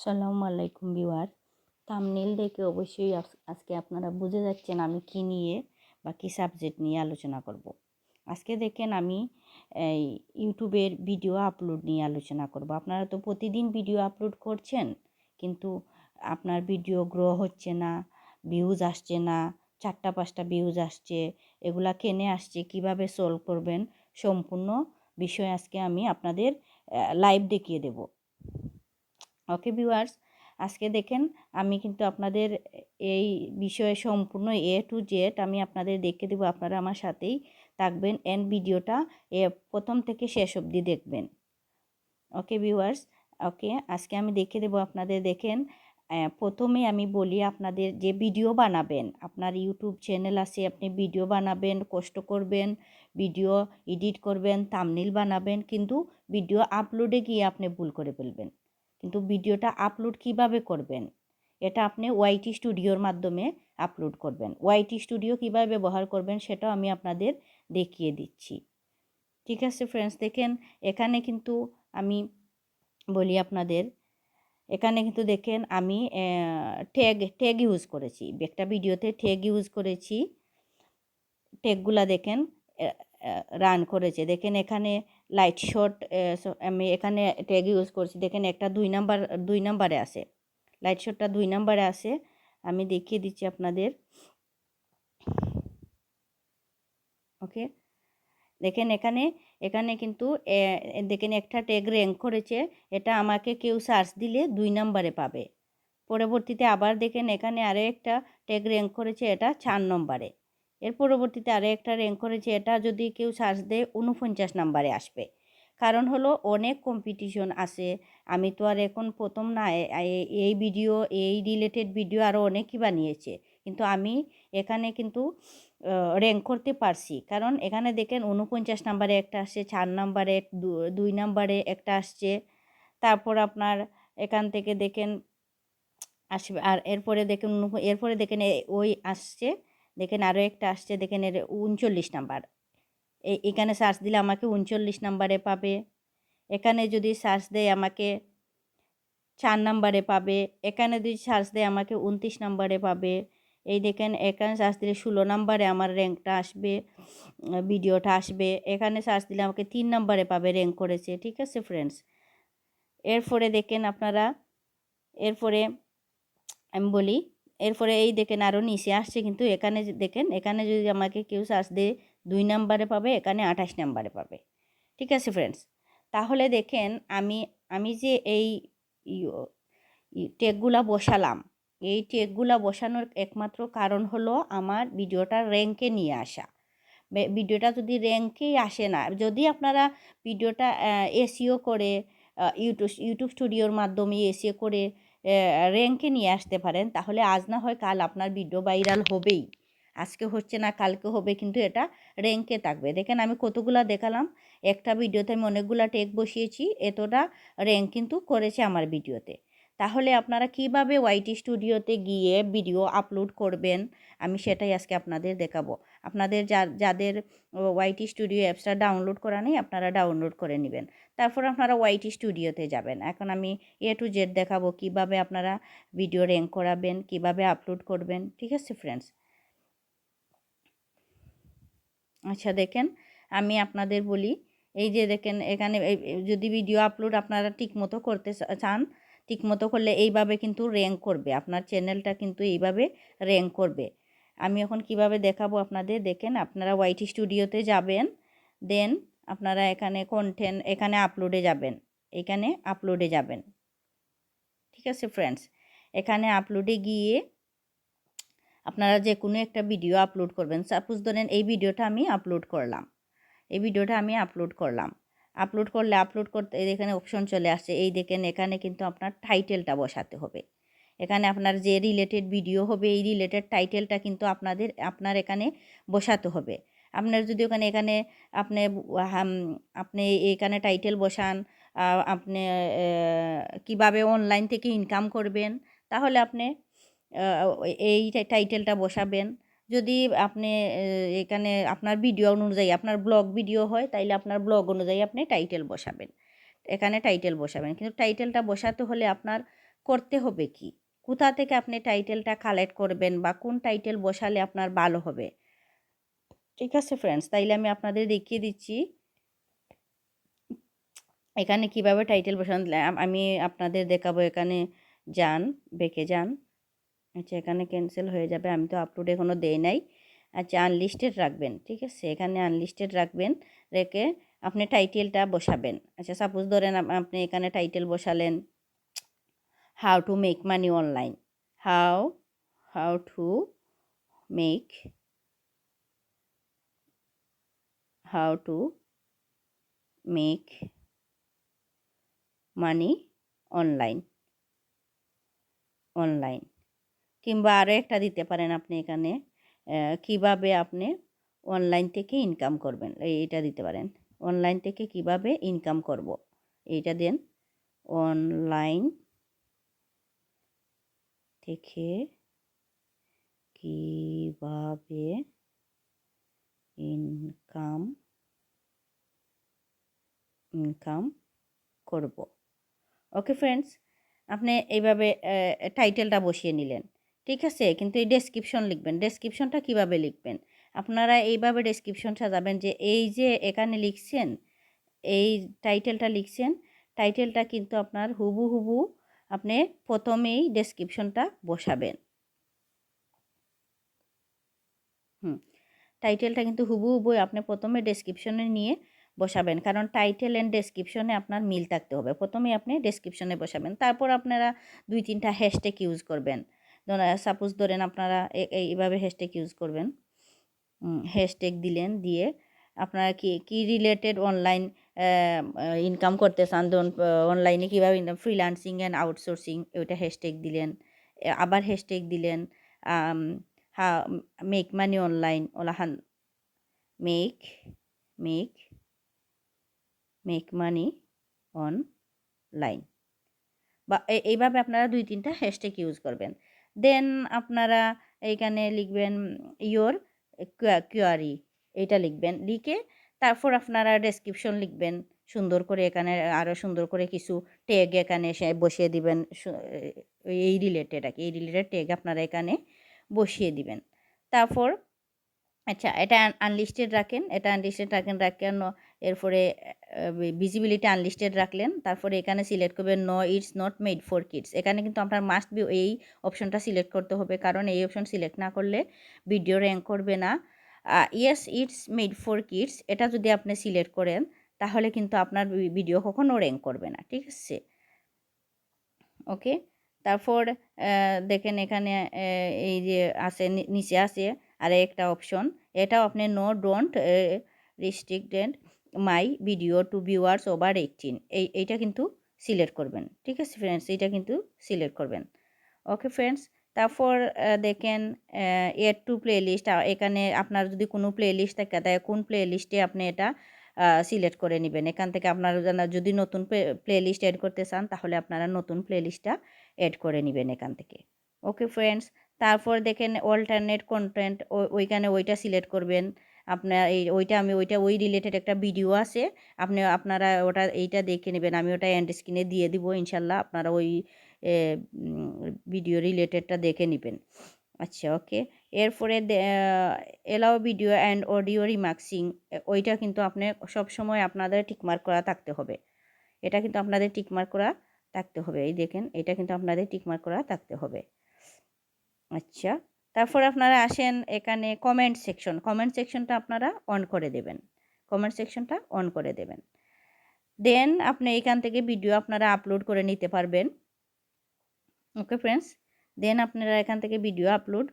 আসসালামু আলাইকুম viewer. Thumbnail দেখে অবশ্যই আজকে আপনারা বুঝে যাচ্ছেন আমি কি নিয়ে বা কী সাবজেক্ট নিয়ে আলোচনা করব। আজকে দেখেন আমি এই ইউটিউবের ভিডিও আপলোড নিয়ে আলোচনা করব। আপনারা তো প্রতিদিন ভিডিও আপলোড করছেন, কিন্তু আপনার ভিডিও গ্রো হচ্ছে না, ভিউজ আসছে না, 4-5টা ভিউজ আসছে, এগুলা কেনে আসছে, কিভাবে সলভ করবেন সম্পূর্ণ বিষয় আজকে আমি আপনাদের লাইভ দেখিয়ে দেব। ওকে ভিউয়ার্স, আজকে দেখেন আমি কিন্তু আপনাদের এই বিষয়ে সম্পূর্ণ A to Z আমি আপনাদের দেখিয়ে দেবো। আপনারা আমার সাথেই থাকবেন এন্ড ভিডিওটা প্রথম থেকে শেষ অবধি দেখবেন। ওকে ভিউয়ার্স, ওকে আজকে আমি দেখিয়ে দেবো আপনাদের। দেখেন প্রথমে আমি বলি, আপনাদের যে ভিডিও বানাবেন, আপনার ইউটিউব চ্যানেল আছে, আপনি ভিডিও বানাবেন, কষ্ট করবেন, ভিডিও এডিট করবেন, থাম্বনেইল বানাবেন, কিন্তু ভিডিও আপলোডে গিয়ে আপনি ভুল করে ফেলবেন। কিন্তু ভিডিওটা আপলোড কিভাবে করবেন, এটা আপনি ওয়াইটি স্টুডিওর মাধ্যমে আপলোড করবেন। ওয়াইটি স্টুডিও কীভাবে ব্যবহার করবেন সেটাও আমি আপনাদের দেখিয়ে দিচ্ছি। ঠিক আছে ফ্রেন্ডস, দেখেন এখানে কিন্তু আমি বলি আপনাদের, এখানে কিন্তু দেখেন আমি ট্যাগ ইউজ করেছি, একটা ভিডিওতে ট্যাগ ইউজ করেছি। ট্যাগগুলা দেখেন রান করেছে। দেখেন এখানে লাইট শট, আমি এখানে ট্যাগ ইউজ করছি। দেখেন একটা 2 নাম্বারে আছে, লাইট শটটা 2 নাম্বারে আছে। আমি দেখিয়ে দিচ্ছি আপনাদের। ওকে দেখেন এখানে কিন্তু দেখেন একটা ট্যাগ র্যাঙ্ক করেছে, এটা আমাকে কেউ সার্চ দিলে 2 নাম্বারে পাবে। পরবর্তীতে আবার দেখেন এখানে আরও একটা ট্যাগ র্যাঙ্ক করেছে, এটা 4 নম্বরে। এর পরবর্তীতে আরও একটা র্যাঙ্ক করেছে, এটা যদি কেউ সার্চ দেয় 49 নাম্বারে আসবে। কারণ হলো অনেক কম্পিটিশন আছে, আমি তো আর এখন প্রথম না, এই ভিডিও, এই রিলেটেড ভিডিও আরও অনেকই বানিয়েছে, কিন্তু আমি এখানে কিন্তু র্যাঙ্ক করতে পারছি। কারণ এখানে দেখেন 49 নাম্বারে একটা আসছে, 4 নাম্বারে, 2 নাম্বারে একটা আসছে। তারপর আপনার এখান থেকে দেখেন আসবে, আর এরপরে দেখেন এরপরে দেখেন ওই আসছে, দেখেন আরও একটা আসছে, দেখেন এর 39 নাম্বার। এখানে সার্চ দিলে আমাকে 39 নাম্বারে পাবে। এখানে যদি সার্চ দেয় আমাকে 4 নাম্বারে পাবে। এখানে যদি সার্চ দেয় আমাকে 29 নাম্বারে পাবে। এই দেখেন এখানে সার্চ দিলে 16 নাম্বারে আমার র্যাঙ্কটা আসবে, ভিডিওটা আসবে। এখানে সার্চ দিলে আমাকে 3 নাম্বারে পাবে, র্যাঙ্ক করেছে। ঠিক আছে ফ্রেন্ডস, এরপরে দেখেন আপনারা, এরপরে আমি বলি, এরপরে এই দেখেন আরও নিচে আসছে, কিন্তু এখানে দেখেন এখানে যদি আমাকে কেউ সার্চ দিয়ে 2 নাম্বারে পাবে, এখানে 28 নাম্বারে পাবে। ঠিক আছে ফ্রেন্ডস, তাহলে দেখেন আমি আমি যে এই ট্যাগগুলা বসালাম, এই ট্যাগগুলা বসানোর একমাত্র কারণ হলো আমার ভিডিওটা র্যাঙ্কে নিয়ে আসা। ভিডিওটা যদি র্যাঙ্কেই আসে না, যদি আপনারা ভিডিওটা এসইও করে ইউটিউব স্টুডিওর মাধ্যমে এসইও করে র্যাঙ্কে নিয়ে আসতে পারেন, তাহলে আজ না হয় কাল আপনার ভিডিও ভাইরাল হবেই। আজকে হচ্ছে না, কালকে হবে, কিন্তু এটা র্যাঙ্কে থাকবে। দেখেন আমি কতগুলা দেখালাম, একটা ভিডিওতে আমি অনেকগুলা ট্যাগ বসিয়েছি, এতটা র্যাঙ্ক কিন্তু করেছে আমার ভিডিওতে। তাহলে আপনারা কিভাবে ওয়াইটি স্টুডিওতে গিয়ে ভিডিও আপলোড করবেন, আমি সেটাই আজকে আপনাদের দেখাবো। আপনাদের যাদের ওয়াইটি স্টুডিও অ্যাপসটা ডাউনলোড করা নেই, আপনারা ডাউনলোড করে নেবেন। তারপর আপনারা ওয়াইটি স্টুডিওতে যাবেন। এখন আমি A to Z দেখাবো কিভাবে আপনারা ভিডিও র্যাঙ্ক করাবেন, কিভাবে আপলোড করবেন। ঠিক আছে ফ্রেন্ডস, আচ্ছা দেখেন আমি আপনাদের বলি, এই যে দেখেন এখানে যদি ভিডিও আপলোড আপনারা ঠিকমতো করতে চান, ঠিকমতো করলে এইভাবে কিন্তু র্যাঙ্ক করবে, আপনার চ্যানেলটা কিন্তু এইভাবে র্যাঙ্ক করবে। আমি এখন কিভাবে দেখাবো আপনাদের। দেখেন আপনারা ওয়াইটি স্টুডিওতে যাবেন, দেন আপনারা এখানে কন্টেন্ট, এখানে আপলোডে যাবেন, এখানে আপলোডে যাবেন। ঠিক আছে ফ্রেন্ডস, এখানে আপলোডে গিয়ে আপনারা যে কোনো একটা ভিডিও আপলোড করবেন। সাপোজ ধরেন এই ভিডিওটা আমি আপলোড করলাম, এই ভিডিওটা আমি আপলোড করলাম। আপলোড করলে আপলোড করতে এখানে অপশন চলে আসছে, এই দেখেন এখানে কিন্তু আপনার টাইটেলটা বসাতে হবে। এখানে আপনার যে রিলেটেড ভিডিও হবে, এই রিলেটেড টাইটেলটা কিন্তু আপনার এখানে বসাতে হবে। আপনার যদি এখানে আপনি আপনি এখানে টাইটেল বসান, আপনি কিভাবে অনলাইন থেকে ইনকাম করবেন, তাহলে আপনি এই টাইটেলটা বসাবেন। যদি আপনি এখানে আপনার ভিডিও অনুযায়ী, আপনার ব্লগ ভিডিও হয়, তাইলে আপনার ব্লগ অনুযায়ী আপনি টাইটেল বসাবেন, এখানে টাইটেল বসাবেন। কিন্তু টাইটেলটা বসাতে হলে আপনার করতে হবে কি, কোথা থেকে আপনি টাইটেলটা কালেক্ট করবেন বা কোন টাইটেল বসালে আপনার ভালো হবে। ঠিক আছে ফ্রেন্ডস, তাইলে আমি আপনাদের দেখিয়ে দিচ্ছি এখানে কিভাবে টাইটেল বসান। আমি আপনাদের দেখাবো। এখানে যান, বেঁকে যান। আচ্ছা, এখানে ক্যান্সেল হয়ে যাবে, আমি তো আপলোড এখনও দেই নাই। আচ্ছা, আনলিস্টেড রাখবেন। ঠিক আছে, এখানে আনলিস্টেড রাখবেন, রেখে আপনি টাইটেলটা বসাবেন। আচ্ছা, সাপোজ ধরেন আপনি এখানে টাইটেল বসালেন how to make money online, how to make how to make money online. কিংবা আরও একটা দিতে পারেন আপনি এখানে, কিভাবে আপনি অনলাইন থেকে ইনকাম করবেন, এইটা দিতে পারেন। অনলাইন থেকে কিভাবে ইনকাম করব, এইটা দেন। অনলাইন থেকে কিভাবে ইনকাম করব। ওকে ফ্রেন্ডস, আপনি এইভাবে টাইটেলটা বসিয়ে নিলেন। ঠিক আছে, কিন্তু এই ডেসক্রিপশন লিখবেন। ডেসক্রিপশনটা কিভাবে লিখবেন, আপনারা এইভাবে ডেসক্রিপশন সাজাবেন যে এই যে এখানে লিখছেন, এই টাইটেলটা লিখছেন, টাইটেলটা কিন্তু আপনার হুবহু আপনি প্রথমেই ডেসক্রিপশনটা বসাবেন। টাইটেলটা কিন্তু হুবহু আপনি প্রথমে ডেসক্রিপশনে নিয়ে বসাবেন, কারণ টাইটেল অ্যান্ড ডেসক্রিপশনে আপনার মিল থাকতে হবে। প্রথমে আপনি ডেসক্রিপশনে বসাবেন, তারপর আপনারা 2-3টা হ্যাশট্যাগ ইউজ করবেন। সাপোজ ধরেন আপনারা এইভাবে হ্যাশট্যাগ ইউজ করবেন। হ্যাশট্যাগ দিলেন, দিয়ে আপনারা কি রিলেটেড অনলাইন ইনকাম করতে চান, ধরুন অনলাইনে কীভাবে ফ্রিল্যান্সিং অ্যান্ড আউটসোর্সিং, ওইটা হ্যাশট্যাগ দিলেন। আবার হ্যাশট্যাগ দিলেন মেক মানি অনলাইন, ওলাহান মেক মানি অনলাইন, বা এইভাবে আপনারা 2-3টা হ্যাশট্যাগ ইউজ করবেন। দেন আপনারা এইখানে লিখবেন ইয়োর কোয়ারি, এইটা লিখবেন। লিখে তারপর আপনারা ডেসক্রিপশন লিখবেন সুন্দর করে। এখানে আরও সুন্দর করে কিছু ট্যাগ এখানে বসিয়ে দিবেন, এই রিলেটেড আর কি, এই রিলেটেড ট্যাগ আপনারা এখানে বসিয়ে দিবেন। তারপর আচ্ছা, এটা আনলিস্টেড রাখেন, রাখেন। এরপরে ভিজিবিলিটি আনলিস্টেড রাখলেন। তারপরে এখানে সিলেক্ট করবেন no it's not made for kids. এখানে কিন্তু আপনার মাস্ট বি এই অপশনটা সিলেক্ট করতে হবে, কারণ এই অপশন সিলেক্ট না করলে ভিডিও র্যাঙ্ক করবে না। Yes it's made for kids, এটা যদি আপনি সিলেক্ট করেন তাহলে কিন্তু আপনার ভিডিও কখনো র্যাঙ্ক করবে না। ঠিক আছে, ওকে। তারপর দেখেন এখানে এই যে আছে, নিচে আছে আর একটা অপশন, এটাও আপনি don't restricted my video to viewers over 18, এইটা কিন্তু সিলেক্ট করবেন। ঠিক আছে ফ্রেন্ডস, এইটা কিন্তু সিলেক্ট করবেন। ওকে ফ্রেন্ডস, তারপর দেখেন এড টু প্লে লিস্ট, এখানে আপনার যদি কোনো প্লে লিস্ট থাকে তাই কোন প্লে লিস্টে আপনি এটা সিলেক্ট করে নেবেন। এখান থেকে আপনারা যদি নতুন প্লে লিস্ট অ্যাড করতে চান তাহলে আপনারা নতুন প্লে লিস্টটা অ্যাড করে নেবেন এখান থেকে। ওকে ফ্রেন্ডস, তারপর দেখেন অল্টারনেট কন্টেন্ট, ওইখানে ওইটা সিলেক্ট করবেন। আপনার ওই রিলেটেড একটা ভিডিও আছে, আপনারা এইটা দেখে নেবেন। আমি ওটা এন্ড স্ক্রিনে দিয়ে দিব ইনশাল্লাহ, আপনারা ওই ভিডিও রিলেটেডটা দেখে নেবেন। আচ্ছা, ওকে। এরপরে এলাও ভিডিও অ্যান্ড অডিও রিমার্কসিং, ওইটা কিন্তু আপনি সবসময় আপনাদের টিকমার্ক করা থাকতে হবে। এটা কিন্তু আপনাদের টিকমার্ক করা থাকতে হবে। এই দেখেন, এটা কিন্তু আপনাদের টিকমার্ক করা থাকতে হবে। আচ্ছা, তারপর আপনারা আসেন এখানে কমেন্ট সেকশনটা আপনারা অন করে দেবেন। দেন আপনি এখান থেকে ভিডিও আপনারা আপলোড করে নিতে পারবেন। ওকে ফ্রেন্ডস, দেন আপনারা এখান থেকে ভিডিও আপলোড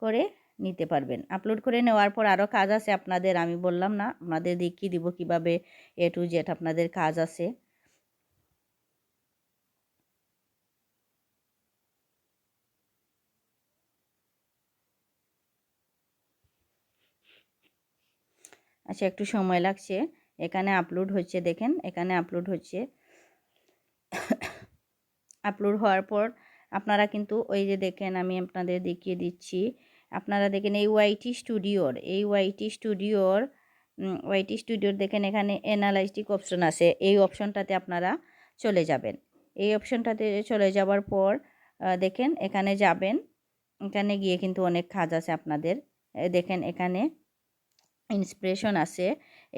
করে নিতে পারবেন। আপলোড করে নেওয়ার পর আরও কাজ আছে আপনাদের, আমি বললাম না, আপনাদের দেখিয়ে দিব কিভাবে A to Z আপনাদের কাজ আছে। আচ্ছা, একটু সময় লাগছে, এখানে আপলোড হচ্ছে। দেখেন এখানে আপলোড হচ্ছে। আপলোড হওয়ার পর আপনারা কিন্তু ওই যে দেখেন, আমি আপনাদের দেখিয়ে দিচ্ছি। আপনারা দেখেন এই ওয়াইটি স্টুডিওর দেখেন এখানে অ্যানালাইটিক অপশন আছে, এই অপশনটাতে আপনারা চলে যাবেন। এই অপশনটাতে চলে যাওয়ার পর দেখেন এখানে যাবেন, এখানে গিয়ে কিন্তু অনেক কাজ আছে আপনাদের। দেখেন এখানে ইন্সপিরেশন আছে,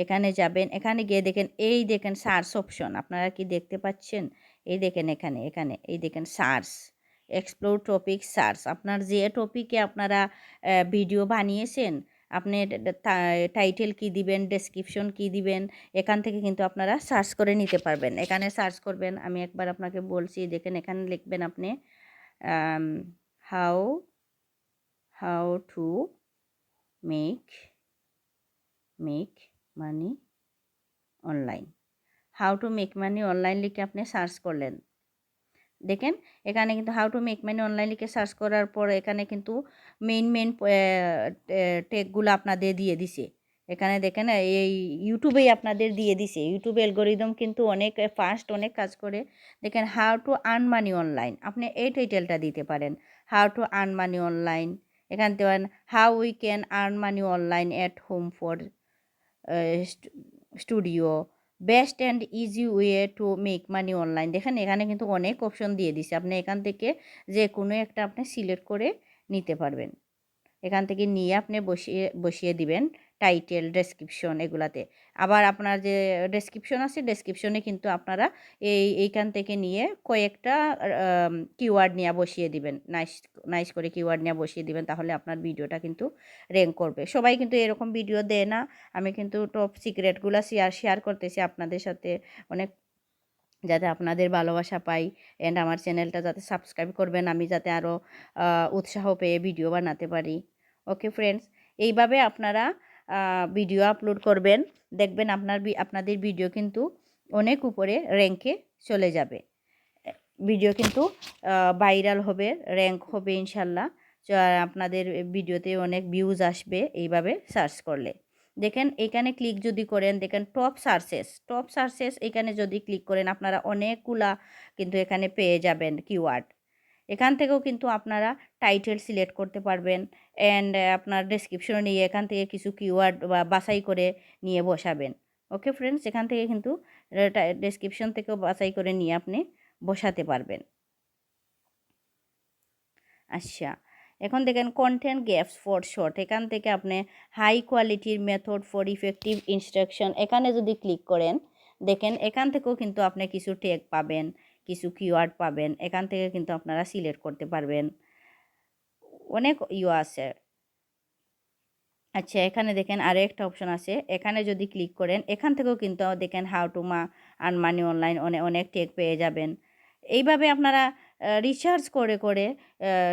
এখানে যাবেন, এখানে গিয়ে দেখেন এই দেখেন সার্চ অপশন, আপনারা কি দেখতে পাচ্ছেন? এই দেখেন এখানে এখানে এই দেখেন সার্চ, এক্সপ্লোর টপিক সার্চ। আপনার যে টপিকে আপনারা ভিডিও বানিয়েছেন, আপনি টাইটেল কি দিবেন, ডেসক্রিপশন কি দিবেন, এখান থেকে কিন্তু আপনারা সার্চ করে নিতে পারবেন। এখানে সার্চ করবেন, আমি একবার আপনাকে বলছি, দেখেন এখানে লিখবেন আপনি how how to make money online. How to make money online লিখে আপনি সার্চ করলেন। দেখেন এখানে কিন্তু how to make money online লিখে সার্চ করার পর এখানে কিন্তু মেইন টেকগুলো আপনাদের দিয়ে দিছে। এখানে দেখেন এই ইউটিউবেই আপনাদের দিয়ে দিছে। ইউটিউব অ্যালগরিদম কিন্তু অনেক ফাস্ট, অনেক কাজ করে। দেখেন how to earn money online, আপনি এই টাইটেলটা দিতে পারেন, how to earn money online. এখান থেকে how we can earn money online at home for studio, best and easy way to make money online. দেখেন এখানে কিন্তু অনেক অপশন দিয়ে দিছে, আপনি এখান থেকে যে কোনো একটা আপনি সিলেক্ট করে নিতে পারবেন। এখান থেকে নিয়ে আপনি বসিয়ে দিবেন টাইটেল, ডেসক্রিপশন এগুলাতে। আবার আপনার যে ডেসক্রিপশন আছে, ডেসক্রিপশনে কিন্তু আপনারা এইখান থেকে নিয়ে কয়েকটা কিওয়ার্ড নিয়ে বসিয়ে দিবেন, নাইস করে কিওয়ার্ড নিয়ে বসিয়ে দিবেন, তাহলে আপনার ভিডিওটা কিন্তু র্যাঙ্ক করবে। সবাই কিন্তু এরকম ভিডিও দেয় না, আমি কিন্তু টপ সিক্রেটগুলো শেয়ার করতেছি আপনাদের সাথে, অনেক যাতে আপনাদের ভালোবাসা পাই। অ্যান্ড আমার চ্যানেলটা যাতে সাবস্ক্রাইব করবেন, আমি যাতে আরও উৎসাহ পেয়ে ভিডিও বানাতে পারি। ওকে ফ্রেন্ডস, এইভাবে আপনারা ভিডিও আপলোড করবেন, দেখবেন আপনাদের ভিডিও কিন্তু অনেক উপরে র্যাঙ্কে চলে যাবে, ভিডিও কিন্তু ভাইরাল হবে, র্যাঙ্ক হবে ইনশাল্লাহ। আপনাদের ভিডিওতে অনেক ভিউজ আসবে এইভাবে সার্চ করলে। দেখেন এখানে ক্লিক যদি করেন, দেখেন টপ সার্চেস এখানে যদি ক্লিক করেন আপনারা অনেকগুলা কিন্তু এখানে পেয়ে যাবেন কিওয়ার্ড। এখান থেকেও কিন্তু আপনারা টাইটেল সিলেক্ট করতে পারবেন, অ্যান্ড আপনার ডেসক্রিপশন নিয়ে এখান থেকে কিছু কিওয়ার্ড বা বাছাই করে নিয়ে বসাবেন। ওকে ফ্রেন্ডস, এখান থেকে কিন্তু ডেসক্রিপশন থেকেও বাছাই করে নিয়ে আপনি বসাতে পারবেন। আচ্ছা, এখন দেখেন কন্টেন্ট গ্যাপস ফর শর্ট, এখান থেকে আপনি হাই কোয়ালিটির মেথড ফর ইফেক্টিভ ইনস্ট্রাকশন এখানে যদি ক্লিক করেন, দেখেন এখান থেকেও কিন্তু আপনি কিছু ট্যাগ পাবেন, কিছু কিওয়ার্ড পাবেন, এখান থেকে কিন্তু আপনারা সিলেক্ট করতে পারবেন, অনেক আছে। আচ্ছা, এখানে দেখেন আরও একটা অপশন আছে, এখানে যদি ক্লিক করেন এখান থেকেও কিন্তু দেখেন how to earn money online অনেক ট্যাগ পেয়ে যাবেন। এইভাবে আপনারা রিসার্চ করে করে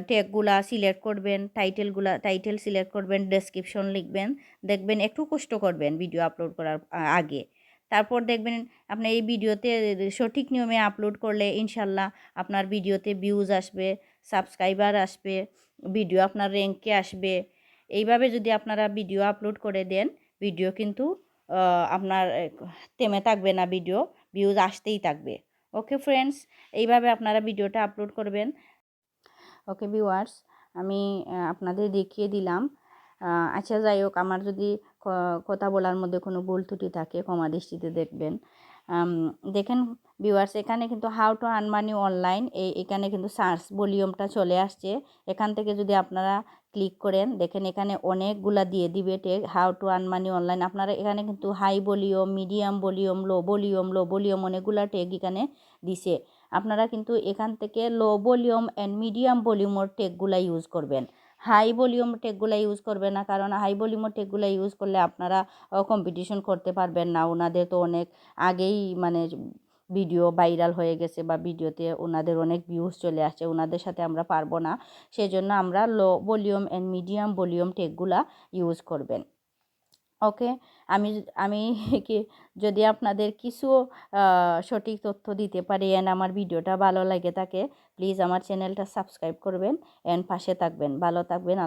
ট্যাগগুলা সিলেক্ট করবেন, টাইটেল সিলেক্ট করবেন, ডেসক্রিপশন লিখবেন, দেখবেন একটু কষ্ট করবেন ভিডিও আপলোড করার আগে। তারপর দেখবেন আপনি এই ভিডিওতে সঠিক নিয়মে আপলোড করলে ইনশাল্লাহ আপনার ভিডিওতে ভিউজ আসবে, সাবস্ক্রাইবার আসবে, ভিডিও আপনার র্যাঙ্কে আসবে। এইভাবে যদি আপনারা ভিডিও আপলোড করে দেন, ভিডিও কিন্তু আপনার থেমে থাকবে না, ভিউজ আসতেই থাকবে। ওকে ফ্রেন্ডস, এইভাবে আপনারা ভিডিওটা আপলোড করবেন। ওকে ভিউয়ার্স, আমি আপনাদের দেখিয়ে দিলাম। আচ্ছা যাই হোক, আমার যদি কথা বলার মধ্যে কোনো ভুল ত্রুটি থাকে ক্ষমা দৃষ্টিতে দেখবেন। দেখেন ভিউয়ার্স, এখানে কিন্তু how to earn money online এখানে কিন্তু সার্চ ভলিউমটা চলে আসছে। এখান থেকে যদি আপনারা ক্লিক করেন, দেখেন এখানে অনেকগুলা দিয়ে দিবে tag how to earn money online. আপনারা এখানে কিন্তু high volume, medium volume, low volume অনেকগুলা টেক এখানে দিছে। আপনারা কিন্তু এখান থেকে লো ভলিউম অ্যান্ড মিডিয়াম ভলিউমের টেকগুলা ইউজ করবেন, হাই ভলিউম টেকগুলা ইউজ করবেন না, কারণ হাই ভলিউমের টেকগুলা ইউজ করলে আপনারা কম্পিটিশন করতে পারবেন না। ওনাদের তো অনেক আগেই মানে ভিডিও ভাইরাল হয়ে গেছে বা ভিডিওতে ওনাদের অনেক ভিউজ চলে আসছে, ওনাদের সাথে আমরা পারবো না। সেজন্য আমরা low volume and medium volume টেকগুলা ইউজ করবেন। ওকে, আমি আমি কি যদি আপনাদের কিছু সঠিক তথ্য দিতে পারি অ্যান্ড আমার ভিডিওটা ভালো লাগে থাকে, প্লিজ আমার চ্যানেলটা সাবস্ক্রাইব করবেন অ্যান্ড পাশে থাকবেন। ভালো থাকবেন।